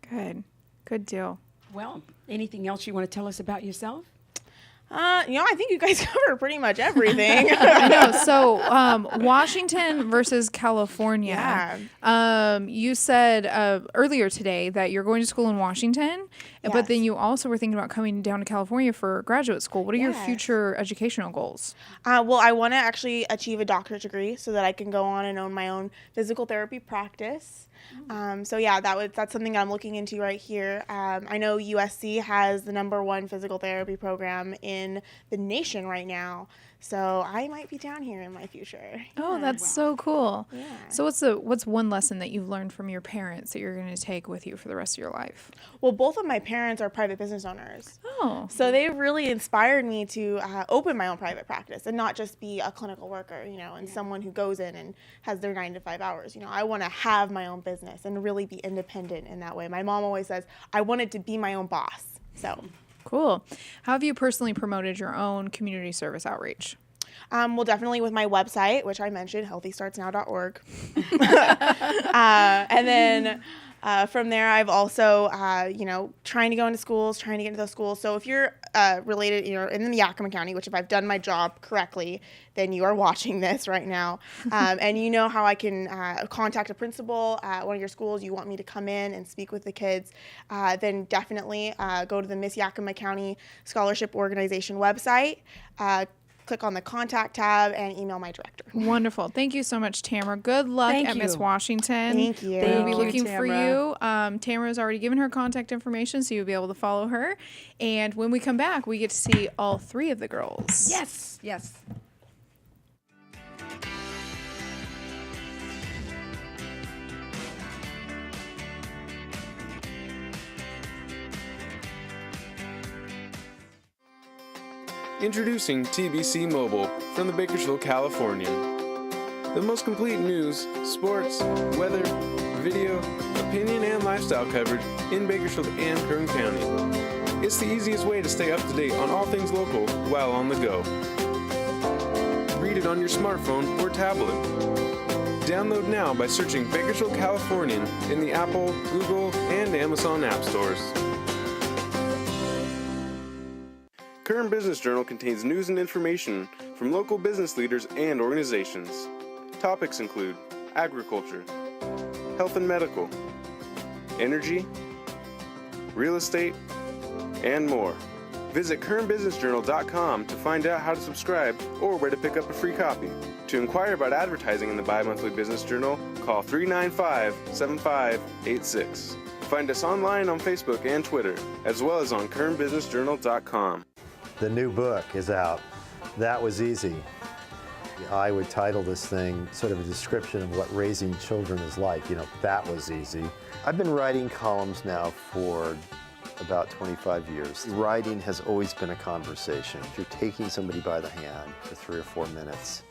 Good. Good deal. Well, anything else you want to tell us about yourself? You know, I think you guys covered pretty much everything. I know. So, Washington versus California. Yeah. You said earlier today that you're going to school in Washington, but then you also were thinking about coming down to California for graduate school. What are your future educational goals? Well, I want to actually achieve a doctorate degree so that I can go on and own my own physical therapy practice. So yeah, that's something I'm looking into right here. I know USC has the #1 physical therapy program in the nation right now. So I might be down here in my future. Oh, that's so cool. Yeah. So what's one lesson that you've learned from your parents that you're going to take with you for the rest of your life? Well, both of my parents are private business owners. Oh. So they really inspired me to open my own private practice and not just be a clinical worker, you know, and someone who goes in and has their 9 to 5 hours. You know, I want to have my own business and really be independent in that way. My mom always says, I wanted to be my own boss. So cool. How have you personally promoted your own community service outreach? Well, definitely with my website, which I mentioned, healthystartsnow.org. And then from there, I've also, you know, trying to go into schools, trying to get into those schools. So if you're related, you know, in Yakima County, which if I've done my job correctly, then you are watching this right now. And you know how I can contact a principal at one of your schools. You want me to come in and speak with the kids, then definitely go to the Miss Yakima County Scholarship Organization website. Click on the contact tab and email my director. Wonderful. Thank you so much, Tamara. Good luck at Miss Washington. Thank you. We'll be looking for you. Tamara's already given her contact information, so you'll be able to follow her. And when we come back, we get to see all 3 of the girls. Yes. Yes. Introducing TBC Mobile from the Bakersfield Californian. The most complete news, sports, weather, video, opinion, and lifestyle coverage in Bakersfield and Kern County. It's the easiest way to stay up to date on all things local while on the go. Read it on your smartphone or tablet. Download now by searching Bakersfield Californian in the Apple, Google, and Amazon app stores. Kern Business Journal contains news and information from local business leaders and organizations. Topics include agriculture, health and medical, energy, real estate, and more. Visit KernBusinessJournal.com to find out how to subscribe or where to pick up a free copy. To To inquire about advertising in the Bi-Monthly Business Journal, call 395-7586. Find us online on Facebook and Twitter, as well as on kernbusinessjournal.com. The new book is out. That was easy. I would title this thing sort of a description of what raising children is like. That was easy. I've been writing columns now for about 25 years. Writing has always been a conversation. You're taking somebody by the hand for 3 or 4 minutes,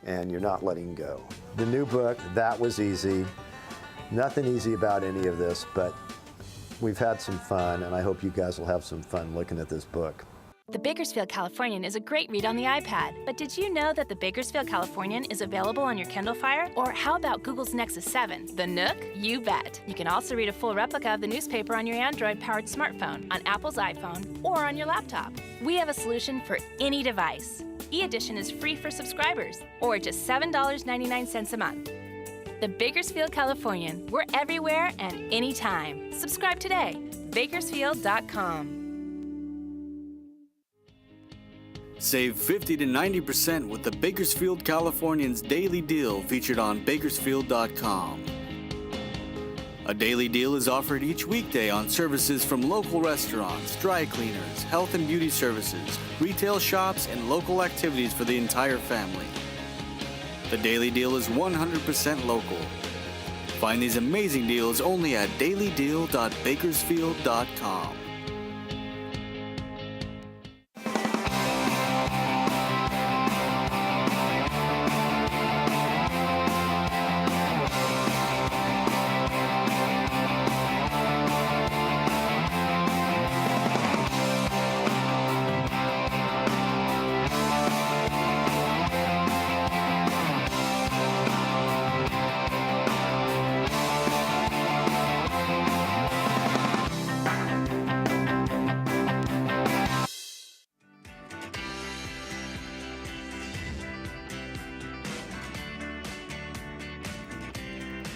and you're not letting go. The new book, That Was Easy. Nothing easy about any of this, but we've had some fun, and I hope you guys will have some fun looking at this book. The Bakersfield Californian is a great read on the iPad, but did you know that the Bakersfield Californian is available on your Kindle Fire? Or how about Google's Nexus 7, the Nook? You bet. You can also read a full replica of the newspaper on your Android-powered smartphone, on Apple's iPhone, or on your laptop. We have a solution for any device. E-Edition is free for subscribers, or just $7.99 a month. The Bakersfield Californian. We're everywhere and anytime. Subscribe today. Bakersfield.com. Save 50 to 90% with the Bakersfield Californian's daily deal featured on Bakersfield.com. A daily deal is offered each weekday on services from local restaurants, dry cleaners, health and beauty services, retail shops, and local activities for the entire family. The daily deal is 100% local. Find these amazing deals only at dailydeal.bakersfield.com.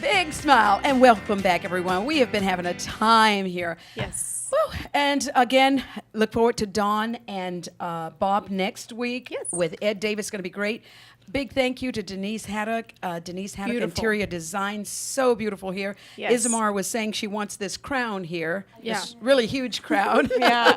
Big smile and welcome back, everyone. We have been having a time here. Yes. Woo. And again, look forward to Dawn and Bob next week. Yes. With Ed Davis. Going to be great. Big thank you to Denise Haddock. Denise Haddock, Beautiful. Interior Design. So beautiful here. Yes. Ismar was saying she wants this crown here. Yeah. This really huge crown. Yeah.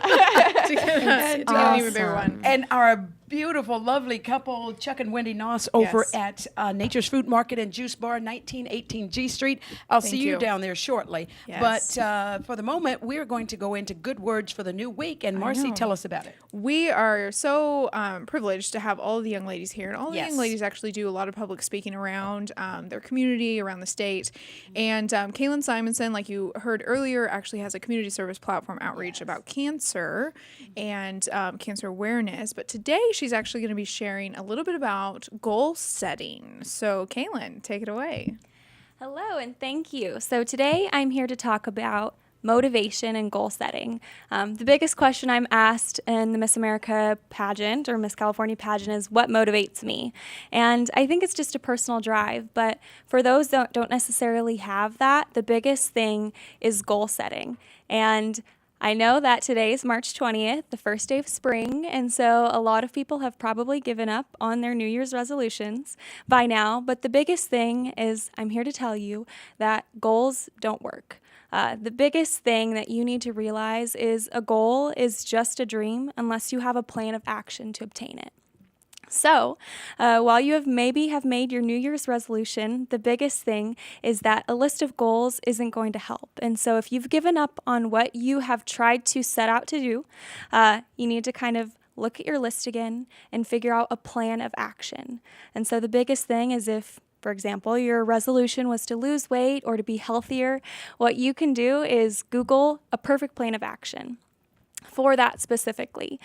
to get an even bigger one. And our beautiful, lovely couple, Chuck and Wendy Noss, over Yes. at Nature's Fruit Market and Juice Bar, 1918 G Street. I'll Thank see you you. down there shortly. Yes. But for the moment, we're going to go into good words for the new week. And Marcy, know. tell us about it. We are so privileged to have all of the young ladies here. And all the Yes. young ladies actually do a lot of public speaking around their community, around the state. And Kaylin Simonson, like you heard earlier, actually has a community service platform outreach about cancer and cancer awareness. But today she's actually going to be sharing a little bit about goal setting. So Kaylin, take it away. Hello, and thank you. So today I'm here to talk about motivation and goal setting. The biggest question I'm asked in the Miss America pageant or Miss California pageant is what motivates me? And I think it's just a personal drive, but for those that don't necessarily have that, the biggest thing is goal setting. And I know that today is March 20th, the first day of spring, and so a lot of people have probably given up on their New Year's resolutions by now, but the biggest thing is I'm here to tell you that goals don't work. The biggest thing that you need to realize is a goal is just a dream unless you have a plan of action to obtain it. So, while you have made your New Year's resolution, the biggest thing is that a list of goals isn't going to help. And so if you've given up on what you have tried to set out to do, you need to kind of look at your list again and figure out a plan of action. And so the biggest thing is if, for example, your resolution was to lose weight or to be healthier, what you can do is Google a perfect plan of action for that specifically.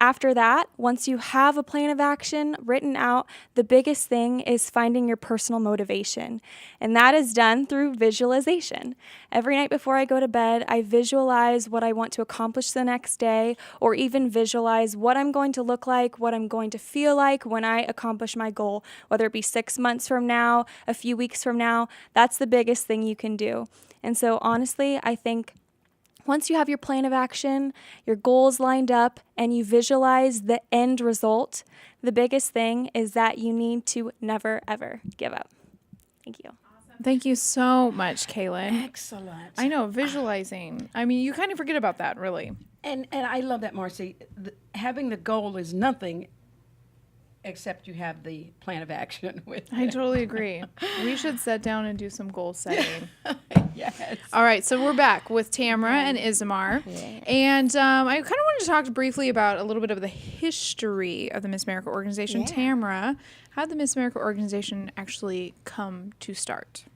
After that, once you have a plan of action written out, the biggest thing is finding your personal motivation. And that is done through visualization. Every night before I go to bed, I visualize what I want to accomplish the next day, or even visualize what I'm going to look like, what I'm going to feel like when I accomplish my goal, whether it be 6 months from now, a few weeks from now. That's the biggest thing you can do. And so honestly, I think once you have your plan of action, your goals lined up, and you visualize the end result, the biggest thing is that you need to never, ever give up. Thank you. Thank you so much, Kaylin. Excellent. I know, visualizing. I mean, you kind of forget about that, really. And I love that, Marcy. Having the goal is nothing except you have the plan of action with I it. totally agree. We should sit down and do some goal setting. Yes. All right, so we're back with Tamara and Isamar. And I kind of wanted to talk briefly about a little bit of the history of the Miss America organization. Tamara, how did the Miss America organization actually come to start?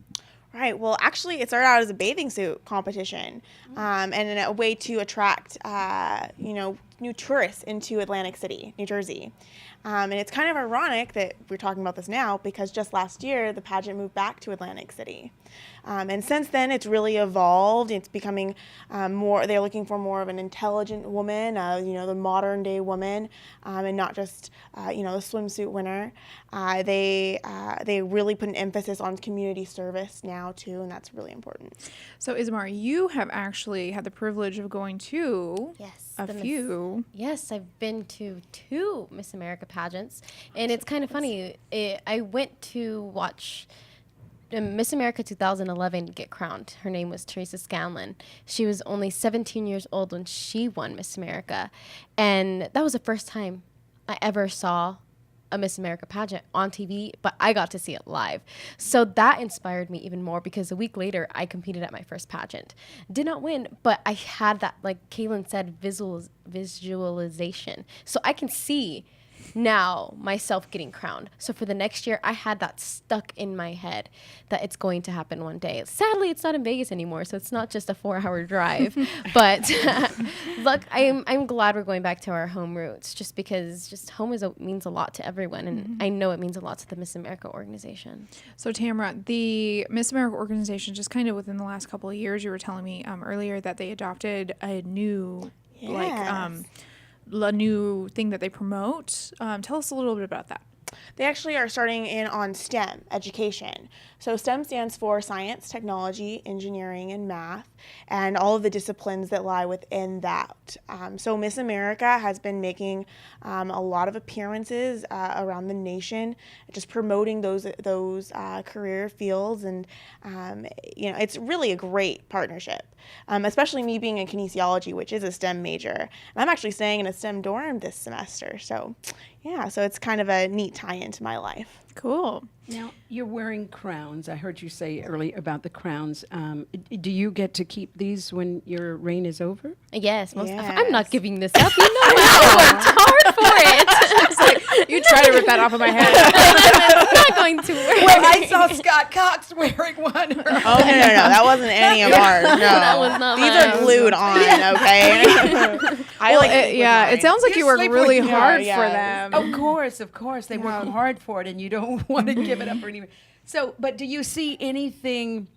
Right. Well, actually, it started out as a bathing suit competition, and in a way to attract, new tourists into Atlantic City, New Jersey. And it's kind of ironic that we're talking about this now because just last year, the pageant moved back to Atlantic City. And since then, it's really evolved. It's becoming they're looking for more of an intelligent woman, the modern day woman, and not just, the swimsuit winner. They really put an emphasis on community service now, too, and that's really important. So, Isamar, you have actually had the privilege of going to a few. Yes, I've been to 2 Miss America pageants, and it's kind of funny. I went to watch Miss America 2011 get crowned. Her name was Teresa Scanlon. She was only 17 years old when she won Miss America, and that was the first time I ever saw a Miss America pageant on TV, but I got to see it live. So that inspired me even more because a week later, I competed at my first pageant. Did not win, but I had that, like Kaylin said, visualization. So I can see now myself getting crowned. So for the next year, I had that stuck in my head that it's going to happen one day. Sadly, it's not in Vegas anymore, so it's not just a 4-hour drive. But look, I'm glad we're going back to our home roots, just because home means a lot to everyone, and I know it means a lot to the Miss America organization. So Tamara, the Miss America organization, just kind of within the last couple of years, you were telling me earlier that they adopted a new a new thing that they promote. Tell us a little bit about that. They actually are starting in on STEM education. So STEM stands for science, technology, engineering, and math, and all of the disciplines that lie within that. So Miss America has been making a lot of appearances around the nation, just promoting those career fields, and it's really a great partnership. Especially me being in kinesiology, which is a STEM major, and I'm actually staying in a STEM dorm this semester. So, so it's kind of a neat tie-in to my life. Cool. Now, you're wearing crowns. I heard you say earlier about the crowns. Do you get to keep these when your reign is over? Yes. I'm not giving this up. You know I worked hard for it. You try to rip that off of my head. It's not going to work. Well, I saw Scott Cox wearing one. Oh, no. That wasn't any of ours. No. That was not These mine. are glued on, okay? It sounds like you work really hard for them. Of course. They work hard for it, and you don't want to give it up for anyone. So, but do you see anything,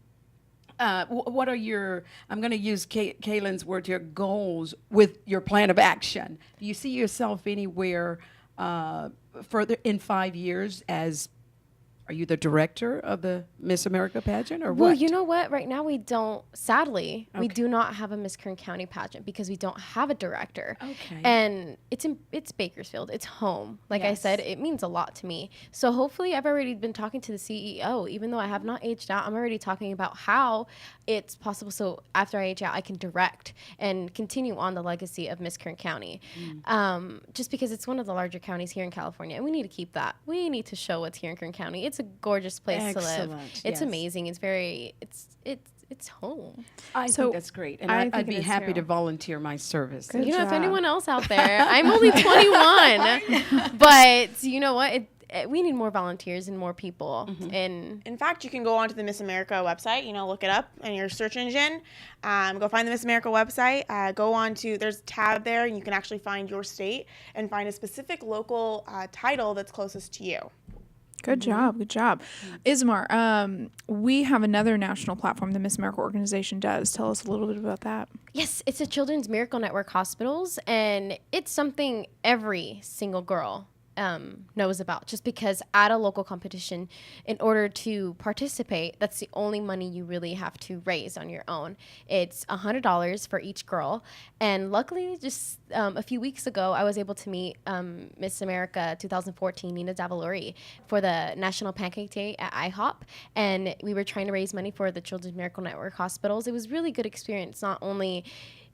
what are your, I'm going to use Kaylin's word here, goals with your plan of action? Do you see yourself anywhere further in 5 years as, are you the director of the Miss America pageant or what? Well, you know what? Right now we don't, sadly, we do not have a Miss Kern County pageant because we don't have a director. Okay. And it's Bakersfield. It's home. Like I said, it means a lot to me. So hopefully I've already been talking to the CEO. Even though I have not aged out, I'm already talking about how it's possible. So after I age out, I can direct and continue on the legacy of Miss Kern County. Just because it's one of the larger counties here in California, and we need to keep that. We need to show what's here in Kern County. It's a gorgeous place to live. It's amazing. It's very, it's home. I think that's great. And I'd be happy to volunteer my service. Good job. If anyone else out there, I'm only 21, but you know what? We need more volunteers and more people. And in fact, you can go onto the Miss America website, look it up in your search engine. Go find the Miss America website. Go on to, there's a tab there, and you can actually find your state and find a specific local title that's closest to you. Good job. Isamar, we have another national platform the Miss America organization does. Tell us a little bit about that. Yes, it's a Children's Miracle Network Hospitals, and it's something every single girl knows about, just because at a local competition, in order to participate, that's the only money you really have to raise on your own. It's $100 for each girl. And luckily, just a few weeks ago, I was able to meet Miss America 2014, Nina Davalori, for the National Pancake Day at IHOP. And we were trying to raise money for the Children's Miracle Network hospitals. It was really good experience, not only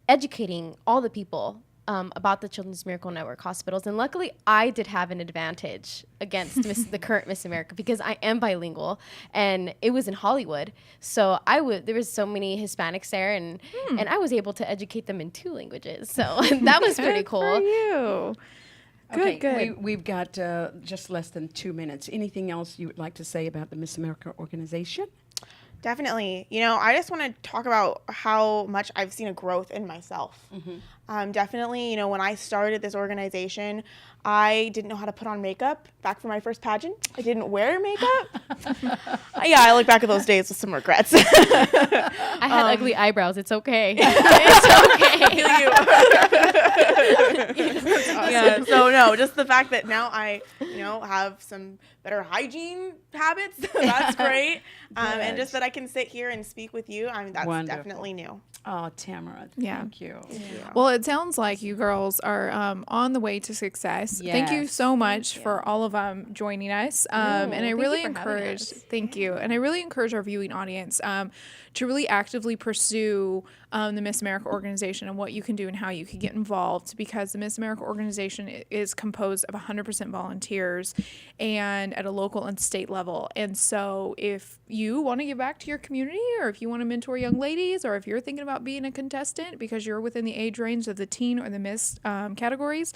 educating all the people about the Children's Miracle Network hospitals. And luckily, I did have an advantage against the current Miss America, because I am bilingual, and it was in Hollywood. So there was so many Hispanics there, and I was able to educate them in 2 languages. So that was pretty cool. For you. Okay, Good. we've got just less than 2 minutes. Anything else you would like to say about the Miss America organization? Definitely. I just want to talk about how much I've seen a growth in myself. Definitely, when I started this organization, I didn't know how to put on makeup back for my first pageant. I didn't wear makeup. I look back at those days with some regrets. I had ugly eyebrows. It's okay. Yeah. So no, just the fact that now I, have some better hygiene habits. That's great. And just that I can sit here and speak with you. That's Wonderful. definitely new. Oh, Tamara, Yeah. thank you. Well, it sounds like you girls are on the way to success. Thank you Yes. so much for all of joining us. And I really encourage, thank you. And I really encourage our viewing audience to really actively pursue the Miss America organization and what you can do and how you can get involved, because the Miss America organization is composed of 100% volunteers and at a local and state level. And so if you want to give back to your community, or if you want to mentor young ladies, or if you're thinking about being a contestant because you're within the age range of the teen or the Miss categories,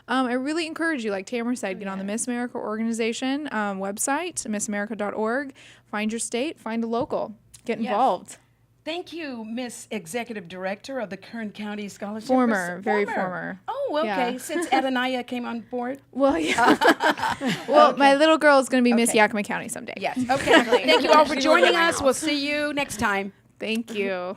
I really encourage you, like Tamara said, get on the Miss America organization website, missamerica.org, find your state, find a local, get involved. Thank you, Miss Executive Director of the Kern County Scholarship. Very former. Oh, okay. Yeah. Since Adenaya came on board. Well, yeah. Well, my little girl is going to be Miss Yakima County someday. Yes. Okay. Thank you all for joining us. We'll see you next time. Thank you.